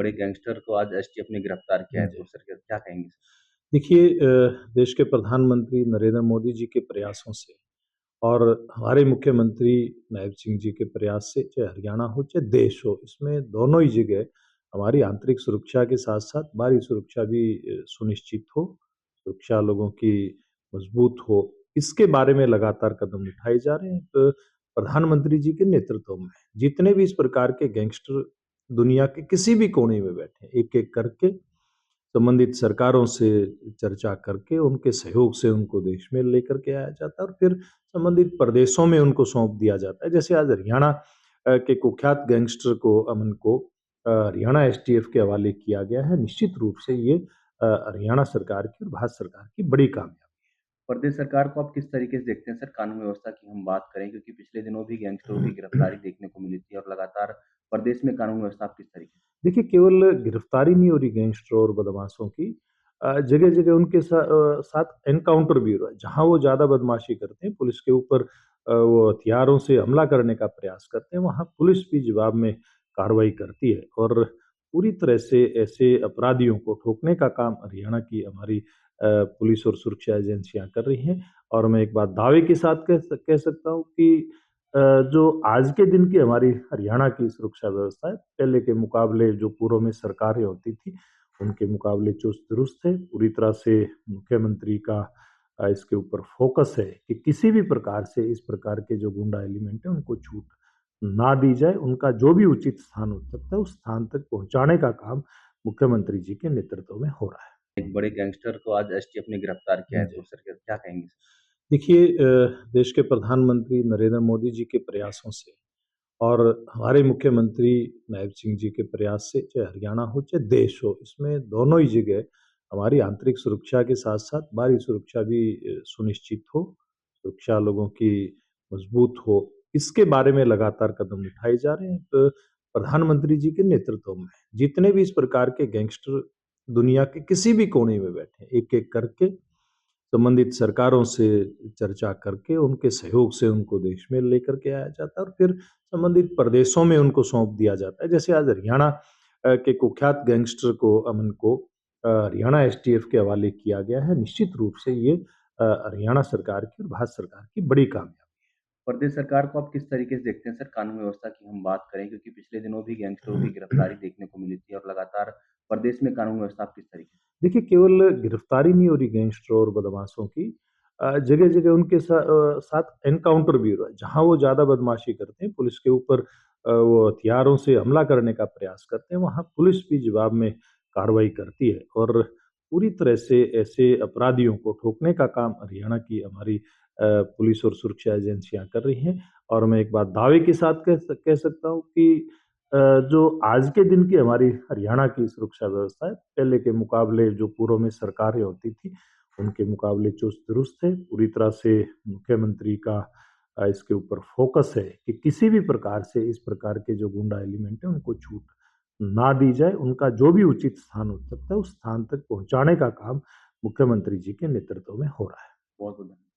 बड़े गैंगस्टर को आज एसटीएफ ने गिरफ्तार किया है, जी। तो सर क्या कहेंगे? देखिए देश के प्रधानमंत्री नरेंद्र मोदी जी के प्रयासों से और हमारे मुख्यमंत्री नायब सिंह जी के प्रयास से चाहे हरियाणा हो चाहे देश हो, इसमें दोनों ही जगह हमारी आंतरिक सुरक्षा के साथ-साथ बाहरी सुरक्षा भी सुनिश्चित हो, सुरक्षा लोगों की मजबूत हो, इसके बारे में लगातार कदम उठाए जा रहे हैं। तो प्रधानमंत्री जी के नेतृत्व में जितने भी इस प्रकार के गैंगस्टर दुनिया के किसी भी कोने में बैठे हैं, एक-एक करके संबंधित सरकारों से चर्चा करके उनके सहयोग से उनको देश में लेकर के आया जाता है और फिर संबंधित प्रदेशों में उनको सौंप दिया जाता है। जैसे आज हरियाणा के कुख्यात गैंगस्टर को अमन को हरियाणा एसटीएफ के हवाले किया गया है। निश्चित रूप से ये हरियाणा सरकार की और भारत सरकार की बड़ी कामयाबी है। प्रदेश सरकार को आप किस तरीके से देखते हैं सर, कानून व्यवस्था की हम बात करें, क्योंकि पिछले दिनों भी गैंगस्टरों की गिरफ्तारी देखने को मिली थी और लगातार प्रदेश में कानून व्यवस्था आप किस तरीके से? देखिए, केवल गिरफ्तारी नहीं हो रही गैंगस्टर और बदमाशों की जगह-जगह उनके साथ एनकाउंटर भी हो रहा है। जहाँ वो ज़्यादा बदमाशी करते हैं, पुलिस के ऊपर वो हथियारों से हमला करने का प्रयास करते हैं, वहाँ पुलिस भी जवाब में कार्रवाई करती है और पूरी तरह से ऐसे अपराधियों को ठोकने का काम हरियाणा की हमारी पुलिस और सुरक्षा एजेंसियाँ कर रही हैं और मैं एक बात दावे के साथ कह सकता हूँ कि जो आज के दिन की हमारी हरियाणा की सुरक्षा व्यवस्था है, पहले के मुकाबले जो पूर्व में सरकारें होती थी, उनके मुकाबले चुस्त-दुरुस्त है। पूरी तरह से मुख्यमंत्री का इसके ऊपर फ़ोकस है कि किसी भी प्रकार से इस प्रकार के जो गुंडा एलिमेंट हैं, उनको छूट ना दी जाए। उनका जो भी उचित स्थान हो सकता है, उस स्थान तक पहुँचाने का काम मुख्यमंत्री जी के नेतृत्व में हो रहा है। एक बड़े गैंगस्टर को आज एसटीएफ ने गिरफ्तार किया है, जी। तो सर क्या कहेंगे? देखिए देश के प्रधानमंत्री नरेंद्र मोदी जी के प्रयासों से और हमारे मुख्यमंत्री नायब सिंह जी के प्रयास से चाहे हरियाणा हो चाहे देश हो, इसमें दोनों ही जगह हमारी आंतरिक सुरक्षा के साथ-साथ बाहरी सुरक्षा भी सुनिश्चित हो, सुरक्षा लोगों की मजबूत हो, इसके बारे में लगातार कदम उठाए जा रहे हैं। तो प्रधानमंत्री जी के नेतृत्व में जितने भी इस प्रकार के गैंगस्टर दुनिया के किसी भी कोने में बैठे हैं, एक-एक करके संबंधित सरकारों से चर्चा करके उनके सहयोग से उनको देश में लेकर के आया जाता है और फिर संबंधित प्रदेशों में उनको सौंप दिया जाता है। जैसे आज हरियाणा के कुख्यात गैंगस्टर को अमन को हरियाणा एसटीएफ के हवाले किया गया है। निश्चित रूप से ये हरियाणा सरकार की और भारत सरकार की बड़ी कामयाबी है। प्रदेश सरकार को आप किस तरीके से देखते हैं सर, कानून व्यवस्था की हम बात करें, क्योंकि पिछले दिनों भी गैंगस्टरों की गिरफ्तारी देखने को मिली थी और लगातार प्रदेश में कानून व्यवस्था आप किस तरीके से? देखिए, केवल गिरफ्तारी नहीं हो रही गैंगस्टर और बदमाशों की जगह-जगह उनके साथ एनकाउंटर भी हो रहा है। जहाँ वो ज़्यादा बदमाशी करते हैं, पुलिस के ऊपर वो हथियारों से हमला करने का प्रयास करते हैं, वहाँ पुलिस भी जवाब में कार्रवाई करती है और पूरी तरह से ऐसे अपराधियों को ठोकने का काम हरियाणा की हमारी पुलिस और सुरक्षा एजेंसियाँ कर रही हैं और मैं एक बात दावे के साथ कह सकता हूँ कि जो आज के दिन की हमारी हरियाणा की सुरक्षा व्यवस्था है, पहले के मुकाबले जो पूर्व में सरकारें होती थी, उनके मुकाबले चुस्त-दुरुस्त है। पूरी तरह से मुख्यमंत्री का इसके ऊपर फ़ोकस है कि किसी भी प्रकार से इस प्रकार के जो गुंडा एलिमेंट हैं, उनको छूट ना दी जाए। उनका जो भी उचित स्थान हो सकता है, उस स्थान तक पहुँचाने का काम मुख्यमंत्री जी के नेतृत्व में हो रहा है। बहुत-बहुत धन्यवाद।